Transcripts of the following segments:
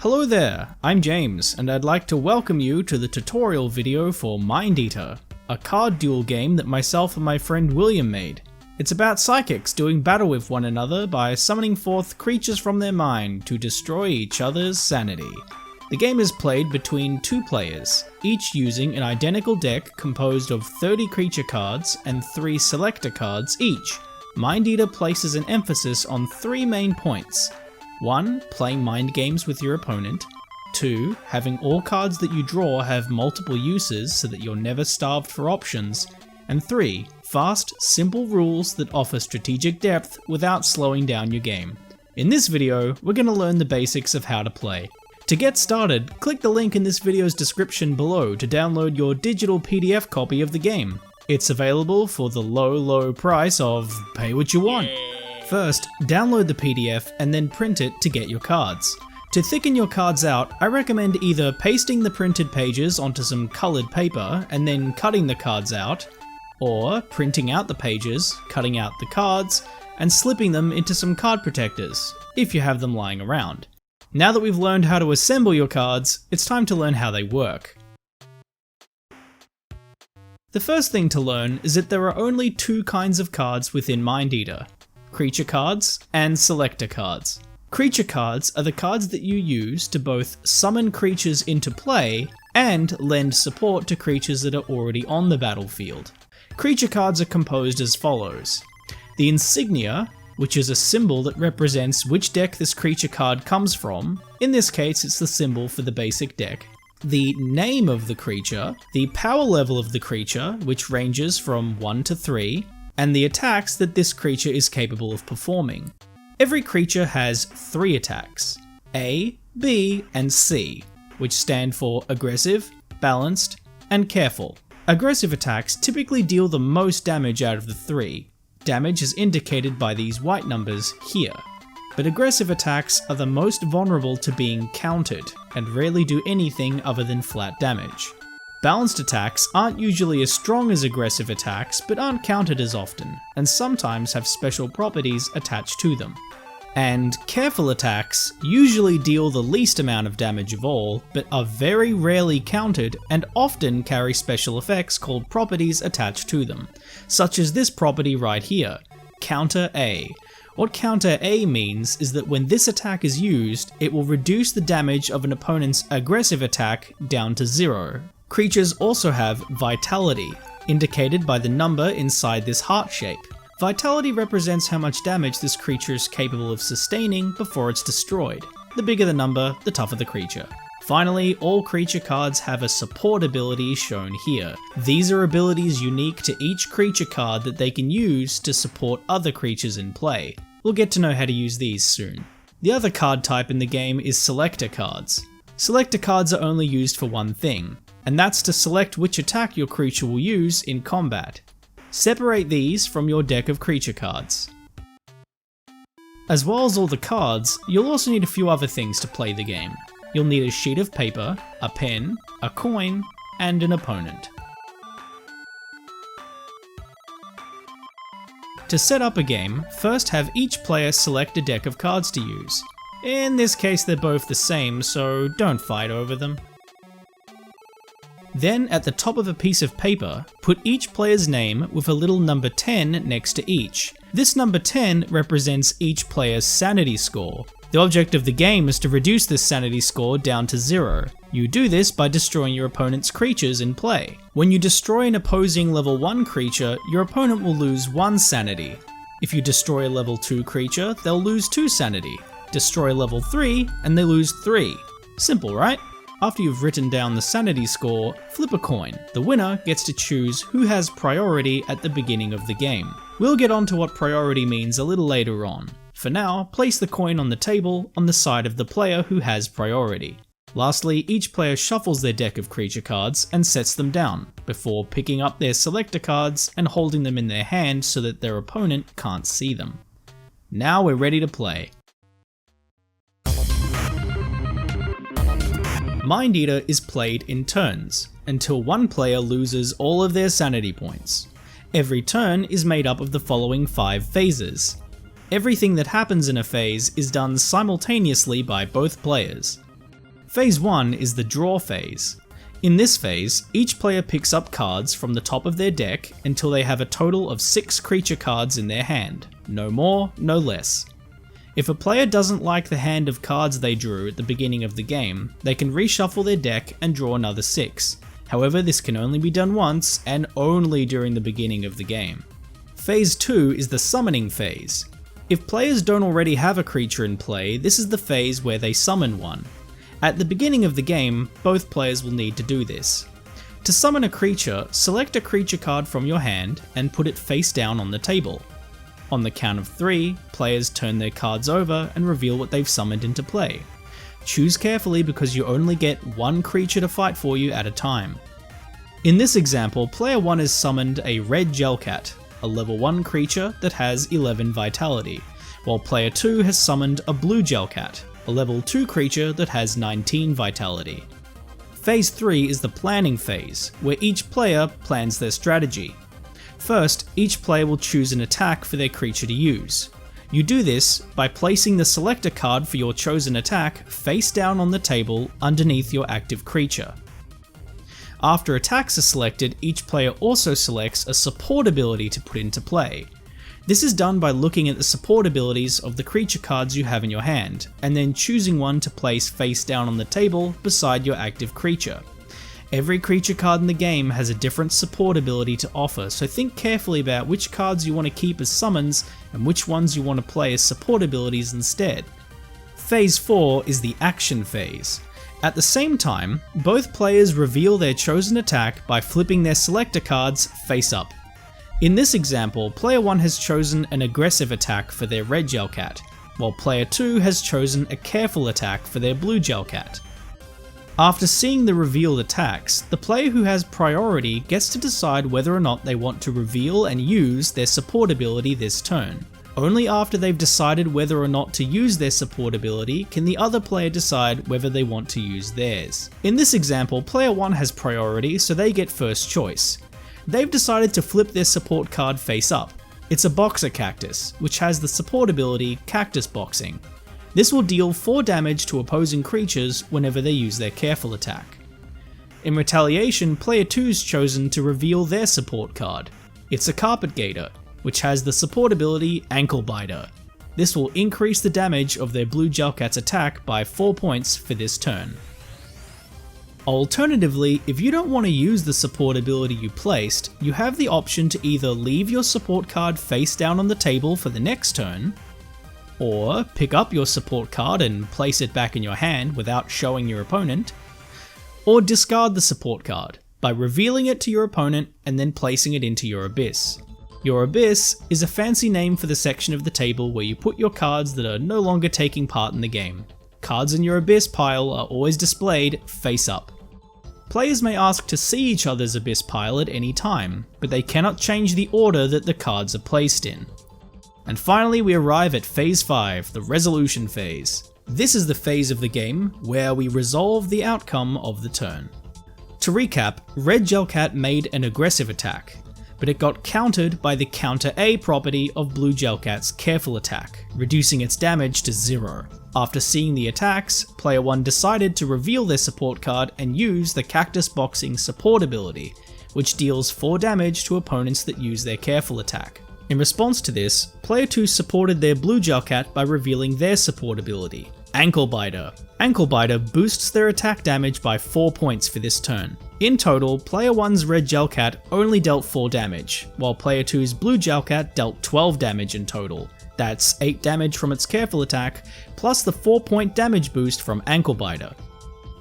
Hello there, I'm James, and I'd like to welcome you to the tutorial video for EATER, a card duel game that myself and my friend William made. It's about psychics doing battle with one another by summoning forth creatures from their mind to destroy each other's sanity. The game is played between two players, each using an identical deck composed of 30 creature cards and 3 selector cards each. EATER places an emphasis on 3 main points. 1. Playing mind games with your opponent. 2. Having all cards that you draw have multiple uses so that you're never starved for options. And 3. Fast, simple rules that offer strategic depth without slowing down your game. In this video, we're going to learn the basics of how to play. To get started, click the link in this video's description below to download your digital PDF copy of the game. It's available for the low price of pay what you want. First, download the PDF and then print it to get your cards. To thicken your cards out, I recommend either pasting the printed pages onto some coloured paper and then cutting the cards out, or printing out the pages, cutting out the cards, and slipping them into some card protectors, if you have them lying around. Now that we've learned how to assemble your cards, it's time to learn how they work. The first thing to learn is that there are only 2 kinds of cards within EATER. Creature cards and selector cards. Creature cards are the cards that you use to both summon creatures into play and lend support to creatures that are already on the battlefield. Creature cards are composed as follows. The insignia, which is a symbol that represents which deck this creature card comes from. In this case, it's the symbol for the basic deck. The name of the creature, the power level of the creature, which ranges from 1 to 3, and the attacks that this creature is capable of performing. Every creature has 3 attacks, A, B, and C, which stand for aggressive, balanced, and careful. Aggressive attacks typically deal the most damage out of the 3. Damage is indicated by these white numbers here. But aggressive attacks are the most vulnerable to being countered, and rarely do anything other than flat damage. Balanced attacks aren't usually as strong as aggressive attacks, but aren't countered as often, and sometimes have special properties attached to them. And careful attacks usually deal the least amount of damage of all, but are very rarely countered and often carry special effects called properties attached to them, such as this property right here, Counter A. What Counter A means is that when this attack is used, it will reduce the damage of an opponent's aggressive attack down to 0. Creatures also have Vitality, indicated by the number inside this heart shape. Vitality represents how much damage this creature is capable of sustaining before it's destroyed. The bigger the number, the tougher the creature. Finally, all creature cards have a support ability shown here. These are abilities unique to each creature card that they can use to support other creatures in play. We'll get to know how to use these soon. The other card type in the game is selector cards. Selector cards are only used for one thing, and that's to select which attack your creature will use in combat. Separate these from your deck of creature cards. As well as all the cards, you'll also need a few other things to play the game. You'll need a sheet of paper, a pen, a coin, and an opponent. To set up a game, first have each player select a deck of cards to use. In this case they're both the same, so don't fight over them. Then at the top of a piece of paper, put each player's name with a little number 10 next to each. This number 10 represents each player's sanity score. The object of the game is to reduce this sanity score down to 0. You do this by destroying your opponent's creatures in play. When you destroy an opposing level 1 creature, your opponent will lose 1 sanity. If you destroy a level 2 creature, they'll lose 2 sanity. Destroy level 3, and they lose 3. Simple, right? After you've written down the sanity score, flip a coin. The winner gets to choose who has priority at the beginning of the game. We'll get onto what priority means a little later on. For now, place the coin on the table on the side of the player who has priority. Lastly, each player shuffles their deck of creature cards and sets them down, before picking up their selector cards and holding them in their hand so that their opponent can't see them. Now we're ready to play. EATER is played in turns, until one player loses all of their sanity points. Every turn is made up of the following 5 phases. Everything that happens in a phase is done simultaneously by both players. Phase 1 is the draw phase. In this phase, each player picks up cards from the top of their deck until they have a total of 6 creature cards in their hand. No more, no less. If a player doesn't like the hand of cards they drew at the beginning of the game, they can reshuffle their deck and draw another 6. However, this can only be done once, and only during the beginning of the game. Phase 2 is the summoning phase. If players don't already have a creature in play, this is the phase where they summon one. At the beginning of the game, both players will need to do this. To summon a creature, select a creature card from your hand and put it face down on the table. On the count of 3, players turn their cards over and reveal what they've summoned into play. Choose carefully because you only get one creature to fight for you at a time. In this example, player 1 has summoned a red Gelcat, a level 1 creature that has 11 vitality, while player 2 has summoned a blue Gelcat, a level 2 creature that has 19 vitality. Phase 3 is the planning phase, where each player plans their strategy. First, each player will choose an attack for their creature to use. You do this by placing the selector card for your chosen attack face down on the table underneath your active creature. After attacks are selected, each player also selects a support ability to put into play. This is done by looking at the support abilities of the creature cards you have in your hand, and then choosing one to place face down on the table beside your active creature. Every creature card in the game has a different support ability to offer, so think carefully about which cards you want to keep as summons and which ones you want to play as support abilities instead. Phase 4 is the action phase. At the same time, both players reveal their chosen attack by flipping their selector cards face up. In this example, player 1 has chosen an aggressive attack for their red Gelcat, while player 2 has chosen a careful attack for their blue Gelcat. After seeing the revealed attacks, the player who has priority gets to decide whether or not they want to reveal and use their support ability this turn. Only after they've decided whether or not to use their support ability can the other player decide whether they want to use theirs. In this example, player 1 has priority, so they get first choice. They've decided to flip their support card face up. It's a Boxer Cactus, which has the support ability Cactus Boxing. This will deal 4 damage to opposing creatures whenever they use their careful attack. In retaliation, player 2's chosen to reveal their support card. It's a Carpet Gator, which has the support ability Ankle Biter. This will increase the damage of their blue Gelcat's attack by 4 points for this turn. Alternatively, if you don't want to use the support ability you placed, you have the option to either leave your support card face down on the table for the next turn, or pick up your support card and place it back in your hand without showing your opponent, or discard the support card by revealing it to your opponent and then placing it into your abyss. Your abyss is a fancy name for the section of the table where you put your cards that are no longer taking part in the game. Cards in your abyss pile are always displayed face up. Players may ask to see each other's abyss pile at any time, but they cannot change the order that the cards are placed in. And finally we arrive at Phase 5, the resolution phase. This is the phase of the game where we resolve the outcome of the turn. To recap, red Gelcat made an aggressive attack, but it got countered by the counter A property of blue Gelcat's careful attack, reducing its damage to 0. After seeing the attacks, player 1 decided to reveal their support card and use the Cactus Boxing support ability, which deals 4 damage to opponents that use their careful attack. In response to this, player 2 supported their blue Gelcat by revealing their support ability, Ankle Biter. Ankle Biter boosts their attack damage by 4 points for this turn. In total, player 1's red Gelcat only dealt 4 damage, while player 2's blue Gelcat dealt 12 damage in total. That's 8 damage from its careful attack, plus the 4-point damage boost from Ankle Biter.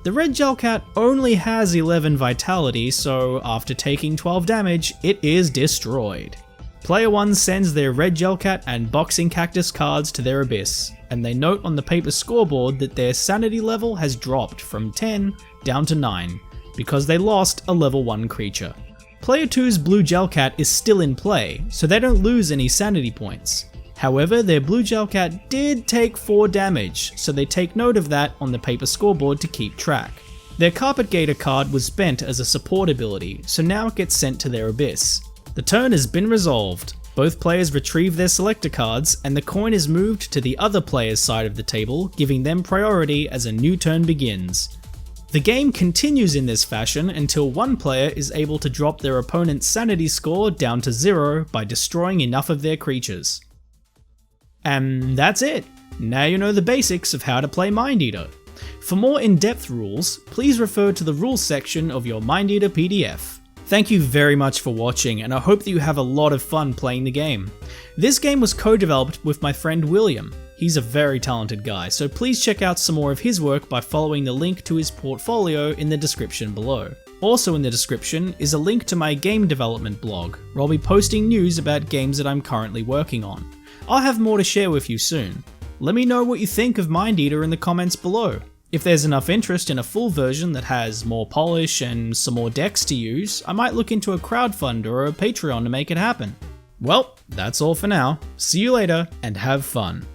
The red Gelcat only has 11 vitality, so after taking 12 damage, it is destroyed. Player 1 sends their red Gelcat and Boxing Cactus cards to their abyss, and they note on the paper scoreboard that their sanity level has dropped from 10 down to 9, because they lost a level 1 creature. Player 2's blue Gelcat is still in play, so they don't lose any sanity points. However, their blue Gelcat did take 4 damage, so they take note of that on the paper scoreboard to keep track. Their Carpet Gator card was spent as a support ability, so now it gets sent to their abyss. The turn has been resolved. Both players retrieve their selector cards, and the coin is moved to the other player's side of the table, giving them priority as a new turn begins. The game continues in this fashion until one player is able to drop their opponent's sanity score down to 0 by destroying enough of their creatures. And that's it! Now you know the basics of how to play Mind Eater. For more in-depth rules, please refer to the rules section of your Mind Eater PDF. Thank you very much for watching, and I hope that you have a lot of fun playing the game. This game was co-developed with my friend William. He's a very talented guy, so please check out some more of his work by following the link to his portfolio in the description below. Also in the description is a link to my game development blog, where I'll be posting news about games that I'm currently working on. I'll have more to share with you soon. Let me know what you think of Mind Eater in the comments below. If there's enough interest in a full version that has more polish and some more decks to use, I might look into a crowdfund or a Patreon to make it happen. Well, that's all for now. See you later, and have fun.